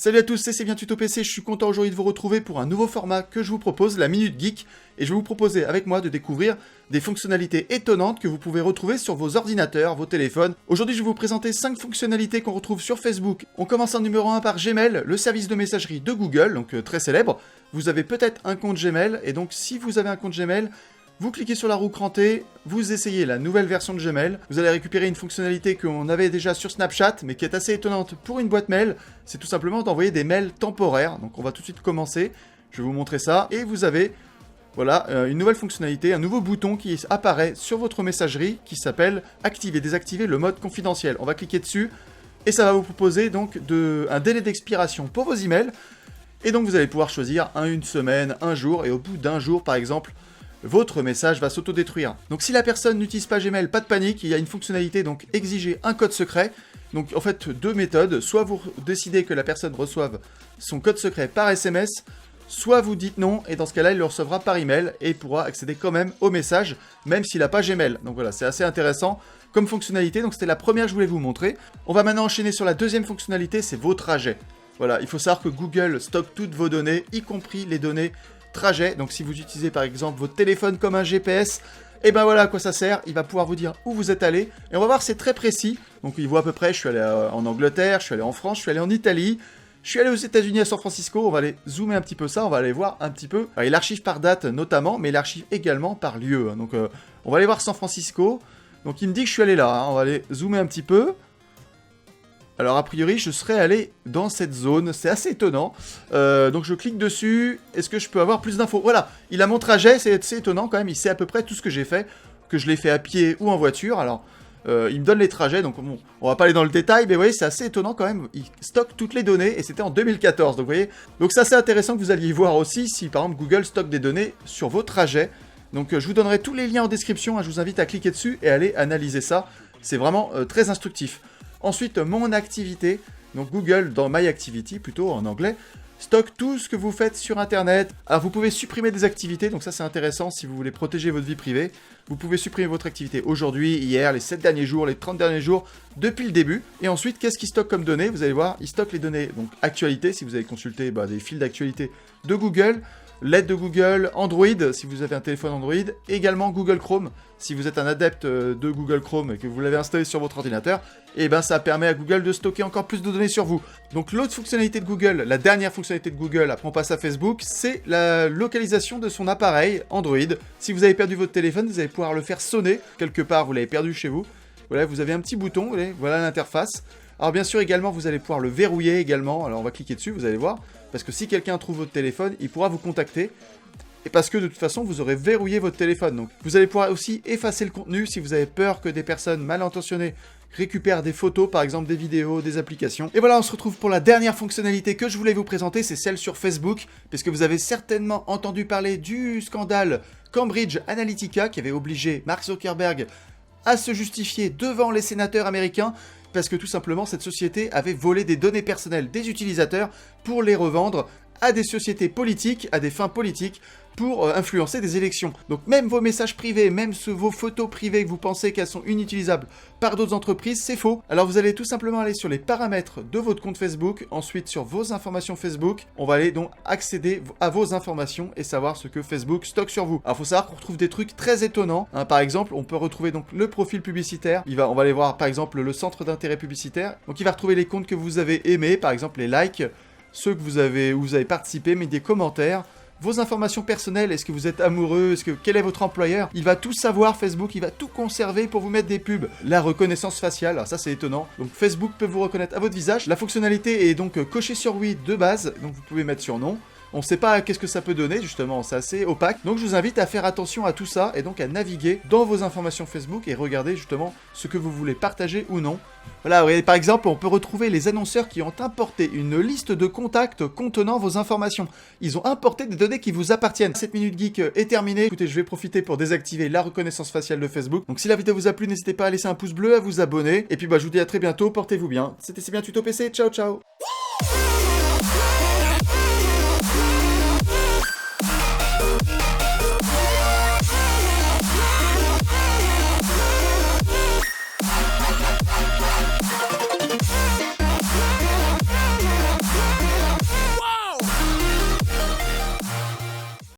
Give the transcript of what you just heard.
Salut à tous, c'est bien Tuto PC, je suis content aujourd'hui de vous retrouver pour un nouveau format que je vous propose, la Minute Geek, et je vais vous proposer avec moi de découvrir des fonctionnalités étonnantes que vous pouvez retrouver sur vos ordinateurs, vos téléphones. Aujourd'hui je vais vous présenter 5 fonctionnalités qu'on retrouve sur Facebook. On commence en numéro 1 par Gmail, le service de messagerie de Google, donc très célèbre. Vous avez peut-être un compte Gmail, et donc si vous avez un compte Gmail, vous cliquez sur la roue crantée, vous essayez la nouvelle version de Gmail, vous allez récupérer une fonctionnalité qu'on avait déjà sur Snapchat, mais qui est assez étonnante pour une boîte mail, c'est tout simplement d'envoyer des mails temporaires. Donc on va tout de suite commencer, je vais vous montrer ça, et vous avez, voilà, une nouvelle fonctionnalité, un nouveau bouton qui apparaît sur votre messagerie, qui s'appelle « Activer et désactiver le mode confidentiel ». On va cliquer dessus, et ça va vous proposer donc un délai d'expiration pour vos emails, et donc vous allez pouvoir choisir une semaine, un jour, et au bout d'un jour par exemple, votre message va s'autodétruire. Donc si la personne n'utilise pas Gmail, pas de panique, il y a une fonctionnalité, donc exiger un code secret. Donc en fait, deux méthodes, soit vous décidez que la personne reçoive son code secret par SMS, soit vous dites non, et dans ce cas-là, il le recevra par email, et il pourra accéder quand même au message, même s'il n'a pas Gmail. Donc voilà, c'est assez intéressant comme fonctionnalité, donc c'était la première que je voulais vous montrer. On va maintenant enchaîner sur la deuxième fonctionnalité, c'est vos trajets. Voilà, il faut savoir que Google stocke toutes vos données, y compris les données trajet. Donc si vous utilisez par exemple votre téléphone comme un GPS, et ben voilà à quoi ça sert, il va pouvoir vous dire où vous êtes allé, et on va voir c'est très précis. Donc il voit à peu près, je suis allé en Angleterre, je suis allé en France, je suis allé en Italie, je suis allé aux États-Unis à San Francisco. On va aller zoomer un petit peu ça, on va aller voir un petit peu. Alors, il archive par date notamment, mais il archive également par lieu. Donc on va aller voir San Francisco. Donc il me dit que je suis allé là, on va aller zoomer un petit peu. Alors a priori je serais allé dans cette zone, c'est assez étonnant. Donc je clique dessus, est-ce que je peux avoir plus d'infos? Voilà, il a mon trajet, c'est étonnant quand même, il sait à peu près tout ce que j'ai fait, que je l'ai fait à pied ou en voiture. Alors il me donne les trajets, donc bon, on va pas aller dans le détail, mais vous voyez c'est assez étonnant quand même, il stocke toutes les données, et c'était en 2014, donc vous voyez. Donc c'est assez intéressant que vous alliez voir aussi si par exemple Google stocke des données sur vos trajets. Donc je vous donnerai tous les liens en description, hein, je vous invite à cliquer dessus et aller analyser ça, c'est vraiment très instructif. Ensuite, mon activité, donc Google dans My Activity, plutôt en anglais, stocke tout ce que vous faites sur Internet. Alors vous pouvez supprimer des activités, donc ça c'est intéressant si vous voulez protéger votre vie privée. Vous pouvez supprimer votre activité aujourd'hui, hier, les 7 derniers jours, les 30 derniers jours, depuis le début. Et ensuite, qu'est-ce qu'il stocke comme données? Vous allez voir, il stocke les données, donc actualité, si vous avez consulté des fils d'actualité de Google, l'aide de Google, Android, si vous avez un téléphone Android, et également Google Chrome, si vous êtes un adepte de Google Chrome et que vous l'avez installé sur votre ordinateur, et ben ça permet à Google de stocker encore plus de données sur vous. Donc l'autre fonctionnalité de Google, la dernière fonctionnalité de Google, après on passe à Facebook, c'est la localisation de son appareil Android. Si vous avez perdu votre téléphone, vous allez pouvoir le faire sonner, quelque part vous l'avez perdu chez vous. Voilà, vous avez un petit bouton, voilà l'interface. Alors bien sûr également vous allez pouvoir le verrouiller également, alors on va cliquer dessus, vous allez voir, parce que si quelqu'un trouve votre téléphone, il pourra vous contacter, et parce que de toute façon vous aurez verrouillé votre téléphone. Donc vous allez pouvoir aussi effacer le contenu si vous avez peur que des personnes mal intentionnées récupèrent des photos, par exemple des vidéos, des applications. Et voilà, on se retrouve pour la dernière fonctionnalité que je voulais vous présenter, c'est celle sur Facebook, puisque vous avez certainement entendu parler du scandale Cambridge Analytica qui avait obligé Mark Zuckerberg à se justifier devant les sénateurs américains, parce que tout simplement cette société avait volé des données personnelles des utilisateurs pour les revendre à des sociétés politiques, à des fins politiques, pour influencer des élections. Donc même vos messages privés, même vos photos privées que vous pensez qu'elles sont inutilisables par d'autres entreprises, c'est faux. Alors vous allez tout simplement aller sur les paramètres de votre compte Facebook, ensuite sur vos informations Facebook, on va aller donc accéder à vos informations et savoir ce que Facebook stocke sur vous. Alors il faut savoir qu'on retrouve des trucs très étonnants, hein. Par exemple, on peut retrouver donc le profil publicitaire, on va aller voir par exemple le centre d'intérêt publicitaire, donc il va retrouver les comptes que vous avez aimés, par exemple les likes, ceux que où vous avez participé, mais des commentaires, vos informations personnelles, est-ce que vous êtes amoureux, quel est votre employeur, il va tout savoir Facebook, il va tout conserver pour vous mettre des pubs. La reconnaissance faciale, alors ça c'est étonnant, donc Facebook peut vous reconnaître à votre visage. La fonctionnalité est donc cochée sur oui de base, donc vous pouvez mettre sur non. On ne sait pas qu'est-ce que ça peut donner, justement, c'est assez opaque. Donc je vous invite à faire attention à tout ça et donc à naviguer dans vos informations Facebook et regarder justement ce que vous voulez partager ou non. Voilà, voyez, par exemple, on peut retrouver les annonceurs qui ont importé une liste de contacts contenant vos informations. Ils ont importé des données qui vous appartiennent. Cette Minute Geek est terminée. Écoutez, je vais profiter pour désactiver la reconnaissance faciale de Facebook. Donc si la vidéo vous a plu, n'hésitez pas à laisser un pouce bleu, à vous abonner. Et puis je vous dis à très bientôt, portez-vous bien. C'était C'est bien Tuto PC, ciao ciao.